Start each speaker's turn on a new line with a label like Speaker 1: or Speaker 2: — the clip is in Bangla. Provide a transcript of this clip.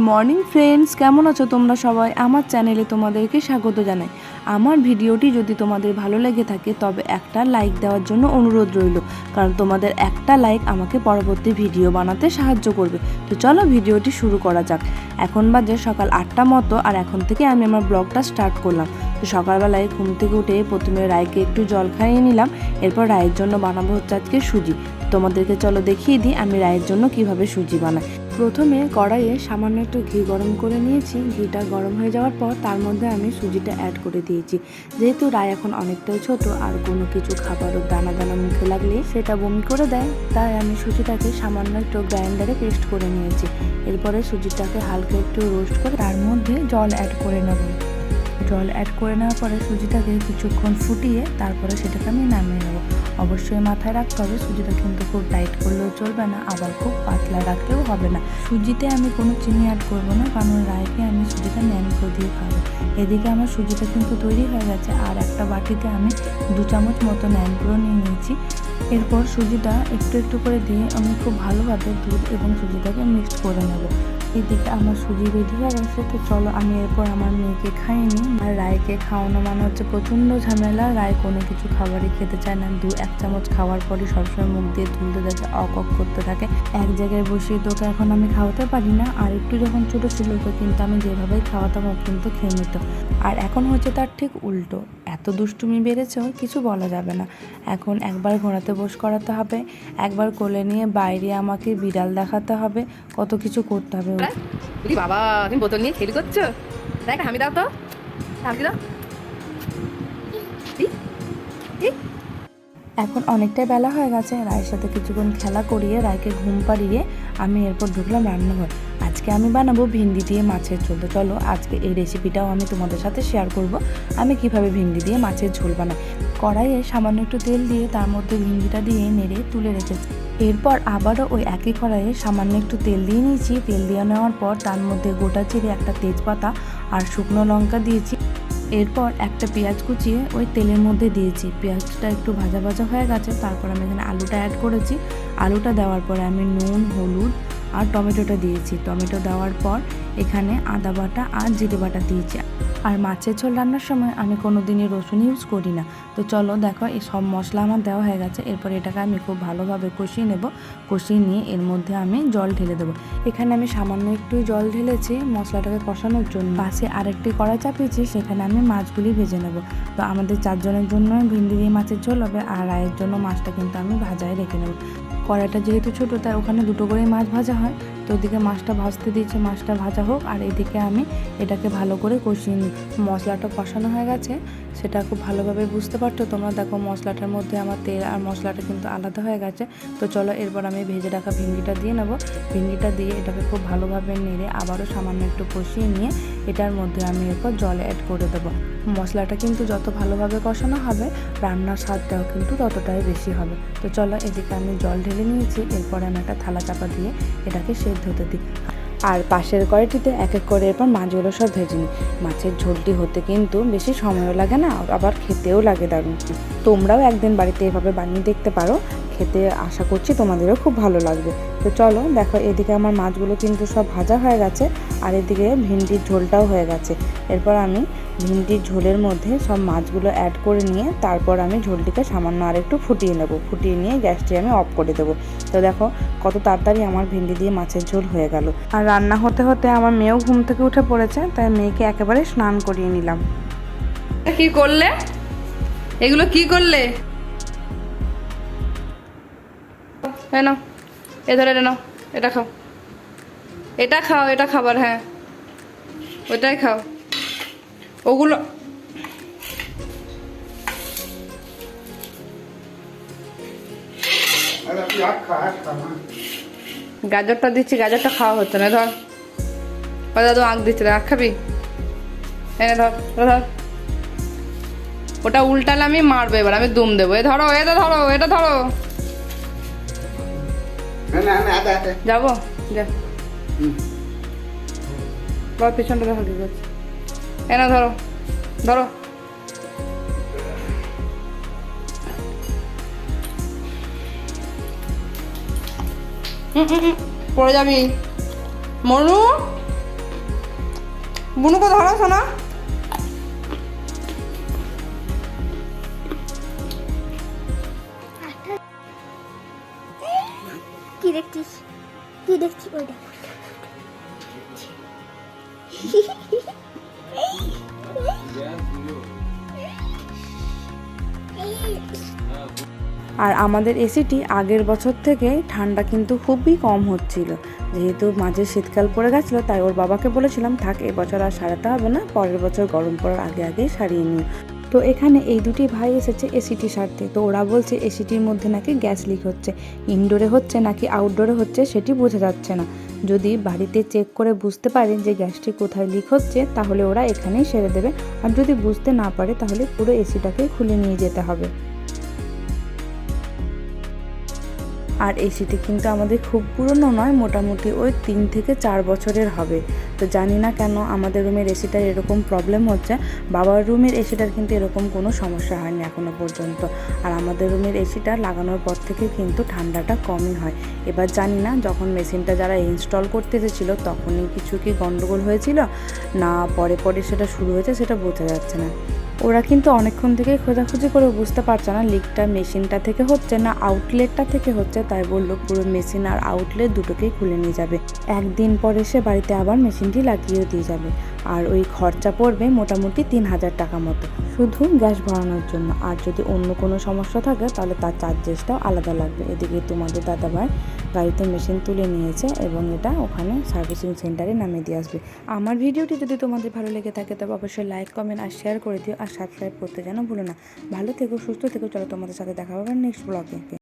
Speaker 1: মর্নিং ফ্রেন্ডস, কেমন আছো তোমরা সবাই? আমার চ্যানেলে তোমাদেরকে স্বাগত জানাই। আমার ভিডিওটি যদি তোমাদের ভালো লেগে থাকে তবে একটা লাইক দেওয়ার জন্য অনুরোধ রইল, কারণ তোমাদের একটা লাইক আমাকে পরবর্তী ভিডিও বানাতে সাহায্য করবে। তো চলো ভিডিওটি শুরু করা যাক। এখন বাজে সকাল 8টা মতো, আর এখন থেকে আমি আমার ব্লগটা স্টার্ট করলাম। তো সকালবেলায় ঘুম থেকে উঠে প্রথমে রায়কে একটু জল খাইয়ে নিলাম। এরপর রায়ের জন্য বানাবো হচ্ছে আজকে সুজি। তোমাদেরকে চলো দেখিয়ে দিই আমি রায়ের জন্য কিভাবে সুজি বানাই। প্রথমে কড়াইয়ে সামান্য একটু ঘি গরম করে নিয়েছি। ঘিটা গরম হয়ে যাওয়ার পর তার মধ্যে আমি সুজিটা অ্যাড করে দিয়েছি। যেহেতু রায় এখন অনেকটাই ছোট, আর কোনো কিছু খাবারও দানা দানা মুখে লাগলে সেটা বমি করে দেয়, তাই আমি সুজিটাকে সামান্য একটু গ্রাইন্ডারে পেস্ট করে নিয়েছি। এরপরে সুজিটাকে হালকা একটু রোস্ট করে তার মধ্যে জল অ্যাড করে নেব। জল অ্যাড করে নেওয়ার পরে সুজিটাকে কিছুক্ষণ ফুটিয়ে তারপরে সেটাকে আমি নামিয়ে নেব। অবশ্যই মাথায় রাখতে হবে সুজিটা কিন্তু খুব টাইট করলেও চলবে না, আবার খুব পাতলা রাখলেও হবে না। সুজিতে আমি কোনো চিনি অ্যাড করবো না, কারণ রায়কে আমি সুজিটা ন্যানকো দিয়ে খাবো। এদিকে আমার সুজিটা কিন্তু তৈরি হয়ে গেছে, আর একটা বাটিতে আমি 2 চামচ মতো ন্যানকো নিয়ে নিয়েছি। এরপর সুজিটা একটু একটু করে দিয়ে আমি খুব ভালোভাবে দুধ এবং সুজিটাকে মিক্সড করে নেব। এদিকে আমার সুজি রেডি হয়ে গেছে। তো চলো আমি এরপর আমার মেয়েকে খাইয়ে নিই। আর রায়কে খাওয়ানো মানে হচ্ছে প্রচণ্ড ঝামেলা। রায় কোনো কিছু খাবারই খেতে চায় না। 1 চামচ খাওয়ার পরই সবসময় মুখ দিয়ে তুলতে থাকে, অক করতে থাকে। এক জায়গায় বসিয়ে তোকে এখন আমি খাওয়াতে পারি না। আর একটু যখন ছোটো ছিল তো কিন্তু আমি যেভাবেই খাওয়াতাম ও কিন্তু খেয়ে নিত। আর এখন হচ্ছে তার ঠিক উল্টো, এত দুষ্টুমি বেড়েছে ওর কিছু বলা যাবে না। এখন একবার ঘোরাতে বস করাতে হবে, একবার কোলে নিয়ে বাইরে আমাকে বিড়াল দেখাতে হবে, কত কিছু করতে হবে।
Speaker 2: বাবা তুমি বোতল নিয়ে খেলি করছো? দেখ আমি দাও তো, আমি দাও।
Speaker 1: এখন অনেকটাই বেলা হয়ে গেছে। রায়ের সাথে কিছুক্ষণ খেলা করিয়ে রায়কে ঘুম পাড়িয়ে আমি এরপর ঢুকলাম রান্নাঘর। আজকে আমি বানাবো ভিন্ডি দিয়ে মাছের ঝোল। তো চলো আজকে এই রেসিপিটাও আমি তোমাদের সাথে শেয়ার করব, আমি কিভাবে ভিন্ডি দিয়ে মাছের ঝোল বানাই। কড়াইয়ে সামান্য একটু তেল দিয়ে তার মধ্যে ভিন্ডিটা দিয়ে নেড়ে তুলে রেখেছি। এরপর আবারও ওই একই কড়াইয়ে সামান্য একটু তেল দিয়ে নিয়েছি। তেল দিয়ে নেওয়ার পর তার মধ্যে গোটা চিড়ে একটা তেজপাতা আর শুকনো লঙ্কা দিয়েছি। এরপর একটা পেঁয়াজ কুচিয়ে ওই তেলের মধ্যে দিয়েছি। পেঁয়াজটা একটু ভাজা ভাজা হয়ে গেছে, তারপর আমি এখানে আলুটা অ্যাড করেছি। আলুটা দেওয়ার পরে আমি নুন, হলুদ আর টমেটোটা দিয়েছি। টমেটো দেওয়ার পর এখানে আদা বাটা আর জিরে বাটা দিয়েছি। আর মাছের ঝোল রান্নার সময় আমি কোনো দিনই রসুন ইউজ করি না। তো চলো দেখো এই সব মশলা আমার দেওয়া হয়ে গেছে। এরপর এটাকে আমি খুব ভালোভাবে কষিয়ে নেব। কষিয়ে নিয়ে এর মধ্যে আমি জল ঢেলে দেবো। এখানে আমি সামান্য একটু জল ঢেলেছি মশলাটাকে কষানোর জন্য। পাশে আরেকটি কড়াই চাপিয়েছি, সেখানে আমি মাছগুলি ভেজে নেব। তো আমাদের 4 জনের জন্য ভিন্ডি দিয়ে মাছের ঝোল হবে, আর রায়ের জন্য মাছটা কিন্তু আমি ভাজায় রেখে নেব। কড়াইটা যেহেতু ছোটো তাই ওখানে 2টো করেই মাছ ভাজা হয়। তো ওদিকে মাছটা ভাজতে দিয়েছি, মাছটা ভাজা হোক, আর এদিকে আমি এটাকে ভালো করে কষিয়ে নিই। মশলাটা কষানো হয়ে গেছে, সেটা খুব ভালোভাবে বুঝতে পারছো তোমরা। দেখো মশলাটার মধ্যে আমার তেল আর মশলাটা কিন্তু আলাদা হয়ে গেছে। তো চলো এরপর আমি ভেজে রাখা ভিন্ডিটা দিয়ে নেব। ভিন্ডিটা দিয়ে এটাকে খুব ভালোভাবে নেড়ে আবারও সামান্য একটু কষিয়ে নিয়ে এটার মধ্যে আমি এরপর জল অ্যাড করে দেবো। মশলাটা কিন্তু যত ভালোভাবে কষানো হবে রান্নার স্বাদটাও কিন্তু ততটাই বেশি হবে। তো চলো এদিকে আমি জল ঢেলে নিয়েছি। এরপরে আমি একটা থালা চাপা দিয়ে এটাকে সেদ্ধ হতে দিই। আর পাশের কড়াইটিতে এক এক করে এরপর মাছগুলো সব ভেজে নিই। মাছের ঝোলটি হতে কিন্তু বেশি সময়ও লাগে না, আবার খেতেও লাগে দারুণ। তোমরাও একদিন বাড়িতে এভাবে বানিয়ে দেখতে পারো, খেতে আশা করছি তোমাদেরও খুব ভালো লাগবে। তো চলো দেখো এদিকে আমার মাছগুলো কিন্তু সব ভাজা হয়ে গেছে, আর এদিকে ভিন্ডির ঝোলটাও হয়ে গেছে। এরপর আমি ভিন্ডির ঝোলের মধ্যে সব মাছগুলো অ্যাড করে নিয়ে তারপর আমি ঝোলটিকে সামান্য আর একটু ফুটিয়ে নেব। ফুটিয়ে নিয়ে গ্যাসটি আমি অফ করে দেবো। তো দেখো কত তাড়াতাড়ি আমার ভিন্ডি দিয়ে মাছের ঝোল হয়ে গেল। আর রান্না হতে হতে আমার মেয়েও ঘুম থেকে উঠে পড়েছে, তাই মেয়েকে একেবারে স্নান করিয়ে নিলাম।
Speaker 2: কি করলে এগুলো? কি করলে? নাও এ ধরে এটা নাও, এটা খাও, এটা খাও, এটা খাবার। হ্যাঁ ওইটাই খাও। ওগুলো গাজরটা দিচ্ছি, গাজরটা খাওয়া হচ্ছে না। ধর ও দাদু আঁক দিচ্ছে, আঁক খাবি? এনে ধর, ধর। ওটা উল্টালে আমি মারবো, এবার আমি দুম দেবো। এ ধরো, এটা ধরো, এটা ধরো। যাবো যা বাবা, পিছনটা দেখো কি করছে। এনে ধরো, ধরো। পড়ে যাবি মনু। বুনুকে ধরো শোনা।
Speaker 3: কি দেখছিস? কি দেখছিস? ওই দেখ।
Speaker 1: আর আমাদের এসিটি আগের বছর থেকে ঠান্ডা কিন্তু খুবই কম হচ্ছিল, যেহেতু মাঝে শীতকাল পড়ে গেছিলো তাই ওর বাবাকে বলেছিলাম থাক এবছর আর সারাতে হবে না, পরের বছর গরম পড়ার আগে আগেই সারিয়ে নিও। তো এখানে এই দুটি ভাই এসেছে এসিটি সারতে, তো ওরা বলছে এসিটির মধ্যে নাকি গ্যাস লিক হচ্ছে, ইনডোরে হচ্ছে নাকি আউটডোরে হচ্ছে সেটি বোঝা যাচ্ছে না। যদি বাড়িতে চেক করে বুঝতে পারে যে গ্যাসটি কোথায় লিক হচ্ছে তাহলে ওরা এখানেই সেরে দেবে, আর যদি বুঝতে না পারে তাহলে পুরো এসিটাকে খুলে নিয়ে যেতে হবে। আর এসিটি কিন্তু আমাদের খুব পুরনো নয়, মোটামুটি ওই 3 থেকে 4 বছরের হবে। তো জানি না কেন আমাদের রুমের এসিটার এরকম প্রবলেম হচ্ছে, বাবার রুমের এসিটার কিন্তু এরকম কোনো সমস্যা হয়নি এখনো পর্যন্ত। আর আমাদের রুমের এসিটা লাগানোর পর থেকে কিন্তু ঠান্ডাটা কমই হয়। এবার জানি না যখন মেশিনটা যারা ইনস্টল করতে এসেছিলো তখনই কিছু কি গন্ডগোল হয়েছিল না পরে পরে সেটা শুরু হয়েছে সেটা বোঝা যাচ্ছে না। ওরা কিন্তু অনেকক্ষণ থেকেই খোঁজাখুঁজি করে বুঝতে পারছে না লিকটা মেশিনটা থেকে হচ্ছে না আউটলেটটা থেকে হচ্ছে, তাই বললো পুরো মেশিন আর আউটলেট দুটোকেই খুলে নিয়ে যাবে, একদিন পরে সে বাড়িতে আবার মেশিনটি লাগিয়ে দিয়ে যাবে। আর ওই খরচা পড়বে মোটামুটি 3,000 টাকা মতো শুধু গ্যাস ভরানোর জন্য। আর যদি অন্য কোনো সমস্যা থাকে তাহলে তার চার্জেসটাও আলাদা লাগবে। এদিকে তোমাদের দাদাভাই গাড়িতে মেশিন তুলে নিয়েছে এবং এটা ওখানে সার্ভিসিং সেন্টারে নামিয়ে দিয়ে আসবে। আমার ভিডিওটি যদি তোমাদের ভালো লেগে থাকে তবে অবশ্যই লাইক কমেন্ট আর শেয়ার করে দিও, আর সাবস্ক্রাইব করতে যেন ভুলো না। ভালো থেকো, সুস্থ থেকো। চলো তোমাদের সাথে দেখা হবে নেক্সট ব্লগে।